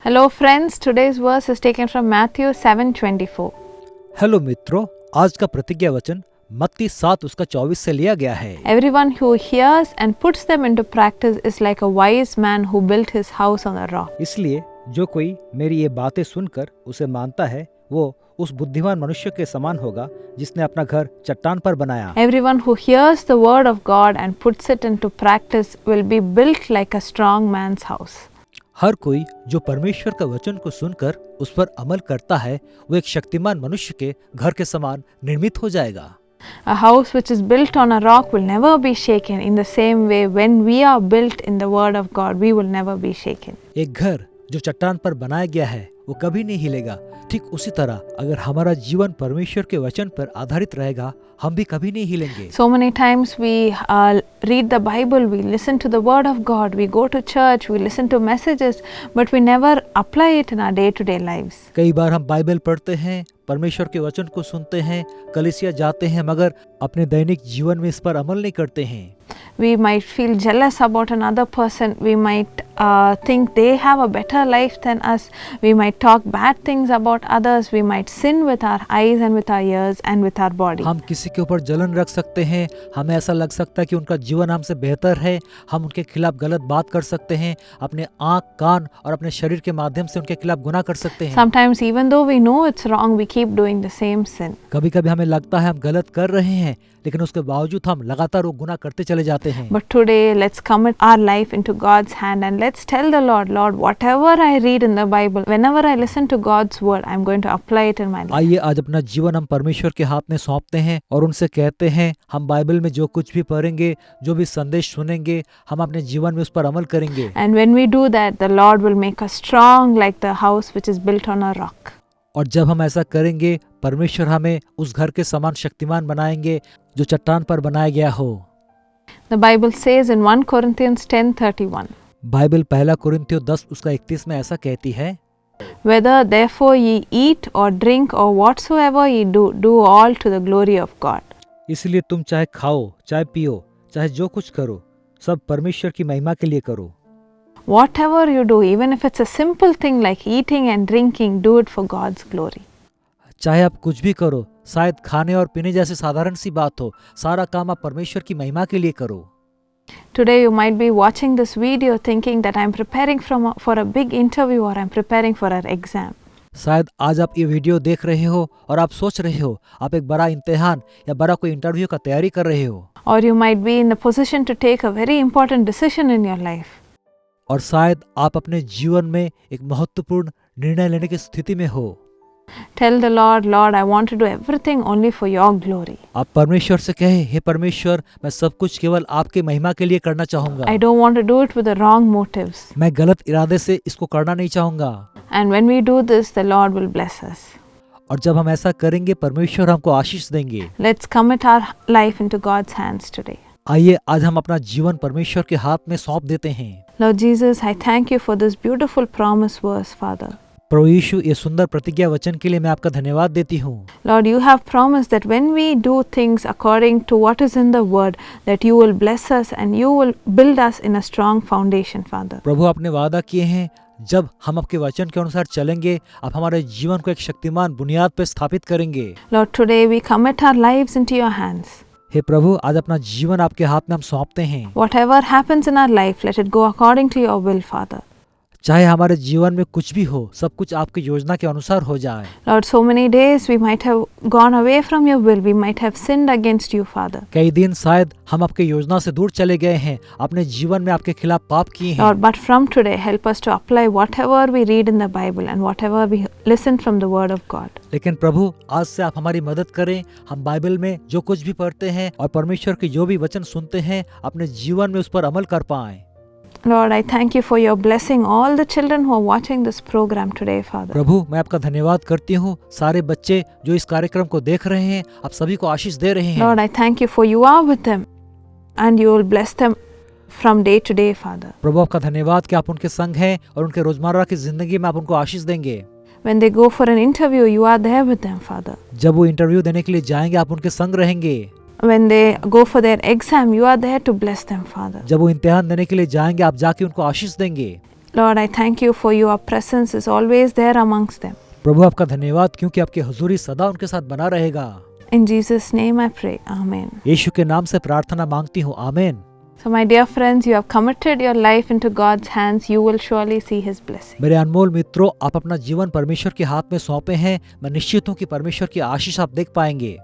Hello friends, today's verse is taken from Matthew 7:24. Hello मित्रों, आज का प्रतिज्ञा वचन मत्ती 7 उसका 24 से लिया गया है। Everyone who hears and puts them into practice is like a wise man who built his house on a rock. इसलिए जो कोई मेरी ये बातें सुनकर उसे मानता है वो उस बुद्धिमान मनुष्य के समान होगा जिसने अपना घर चट्टान पर बनाया। Everyone who hears the word of God and puts it into practice will be built like a strong man's house. हर कोई जो परमेश्वर का वचन को सुनकर उस पर अमल करता है वो एक शक्तिमान मनुष्य के घर के समान निर्मित हो जाएगा। A house which is built on a rock will never be shaken. In the same way, when we are built in the word of God, we will never be shaken. एक घर जो चट्टान पर बनाया गया है वो कभी नहीं हिलेगा। ठीक उसी तरह अगर हमारा जीवन परमेश्वर के वचन पर आधारित रहेगा हम भी कभी नहीं हिलेंगे। So many times we read the Bible, we listen to the word of God, we go to church, we listen to messages, but we never apply it in our day-to-day lives. कई बार हम Bible पढ़ते हैं, परमेश्वर के वचन को सुनते हैं, कलीसिया जाते हैं, मगर अपने दैनिक जीवन में इस पर अमल नहीं करते हैं। We might feel jealous about another person. We might think they have a better life than us. We might talk bad things about others. We might sin with our eyes and with our ears and with our body. हम किसी के ऊपर जलन रख सकते हैं, हमें ऐसा लग सकता है कि उनका जीवन हमसे बेहतर है, हम उनके खिलाफ गलत बात कर सकते हैं, अपने आँख, कान और अपने शरीर के माध्यम से उनके खिलाफ गुनाह कर सकते हैं। Sometimes even though we know it's wrong, we keep doing the same sin. कभी-कभी हमें लगता है हम गलत कर रहे हैं, लेकिन उसके बावजूद हम लगातार वो गुनाह करते चले जाते हैं। But today, let's commit our life into God's hand and let's tell the Lord, Lord, whatever I read in the Bible, whenever I listen to God's word, I'm going to apply it in my life. आइए आज अपना जीवन हम परमेश्वर के हाथ में सौंपते हैं और उनसे कहते हैं हम बाइबल में जो कुछ भी पढ़ेंगे, जो भी संदेश सुनेंगे, हम अपने जीवन में उस पर अमल करेंगे। And when we do that, the Lord will make us strong like the house which is built on a rock. और जब हम ऐसा करेंगे परमेश्वर हमें उस घर के समान शक्तिमान बनाएंगे जो चट्टान पर बनाया गया हो। The Bible says in 1 Corinthians 10:31, Bible पहला कुरिन्थियों 10 उसका 31 में ऐसा कहती है, Whether therefore ye eat or drink or whatsoever ye do, do all to the glory of God. इसलिए तुम चाहे खाओ, चाहे पियो, चाहे जो कुछ करो, सब परमेश्वर की महिमा के लिए करो। Whatever you do, even if it's a simple thing like eating and drinking, do it for God's glory. चाहे आप कुछ भी करो, शायद खाने और पीने जैसी साधारण सी बात हो, सारा काम आप परमेश्वर की महिमा के लिए करो। Today you might be watching this video thinking that I'm preparing for a big interview or I'm preparing for an exam. शायद आज आप ये वीडियो देख रहे हो और आप सोच रहे हो आप एक बड़ा इम्तिहान या बड़ा कोई इंटरव्यू का तैयारी कर रहे हो। Or you might be in the position to take a very important decision in your life. और शायद आप अपने जीवन में एक महत्वपूर्ण निर्णय लेने की स्थिति में हो। Tell the Lord, Lord, I want to do everything only for your glory. आप परमेश्वर से कहे, हे परमेश्वर, मैं सब कुछ केवल आपके महिमा के लिए करना चाहूंगा। I don't want to do it with the wrong motives. मैं गलत इरादे से इसको करना नहीं चाहूंगा। And when we do this, the Lord will bless us. और जब हम ऐसा करेंगे परमेश्वर हमको आशीष देंगे। Let's commit our life into God's hands today. आइए आज हम अपना जीवन परमेश्वर के हाथ में सौंप देते हैं। Lord Jesus, I thank you for this beautiful promise verse, Father. प्रभु यीशु, ये सुंदर प्रतिज्ञा वचन के लिए मैं आपका धन्यवाद देती हूँ। Lord, you have promised that when we do things according to what is in the word, that you will bless us and you will build us in a strong foundation, Father. प्रभु आपने वादा किए हैं जब हम आपके वचन के अनुसार चलेंगे आप हमारे जीवन को एक शक्तिमान बुनियाद पर स्थापित करेंगे। Lord, today we commit our lives into your hands. हे प्रभु, आज अपना जीवन आपके हाथ में हम सौंपते हैं। Whatever happens in our life, let it go according to your will, Father. चाहे हमारे जीवन में कुछ भी हो, सब कुछ आपकी योजना के अनुसार हो जाए। Lord, so many days we might have gone away from your will. We might have sinned against you, Father. कई दिन शायद हम आपके योजना से दूर चले गए हैं, अपने जीवन में आपके खिलाफ पाप किए हैं। Lord, but from today, help us to apply whatever we read in the Bible and whatever we listen from the word of God. लेकिन प्रभु आज से आप हमारी मदद करें, हम बाइबल में जो कुछ भी पढ़ते हैं और परमेश्वर के जो भी वचन सुनते हैं अपने जीवन में उस पर अमल कर पाएं। Lord, I thank you for your blessing all the children who are watching this program today, Father. प्रभु मैं आपका धन्यवाद करती हूँ, सारे बच्चे जो इस कार्यक्रम को देख रहे हैं आप सभी को आशीष दे रहे हैं। Lord, I thank you for you are with them and you will bless them from day to day, Father. प्रभु आपका धन्यवाद कि आप उनके संग हैं और उनके रोजमर्रा की जिंदगी में आप उनको आशीष देंगे। When they go for an interview, you are there with them, Father. जब वो इंटरव्यू देने के लिए जाएंगे आप उनके संग रहेंगे। When they go for their exam, you are there to bless them, Father. जब वो इम्तिहान देने के लिए जाएंगे आप जाके उनको आशीष देंगे। Lord, I thank you for your presence is always there amongst them. प्रभु आपका धन्यवाद क्योंकि आपकी हुजूरी सदा उनके साथ बना रहेगा। In Jesus' name I pray. Amen. यीशु के नाम से प्रार्थना मांगती हूँ, आमीन। So my dear friends, you have committed your life into God's hands. You will surely see His blessing. मेरे अनमोल मित्रों, आप अपना जीवन परमेश्वर के हाथ में सौंपे हैं। मैं निश्चित हूँ कि परमेश्वर की आशीष आप देख पाएंगे।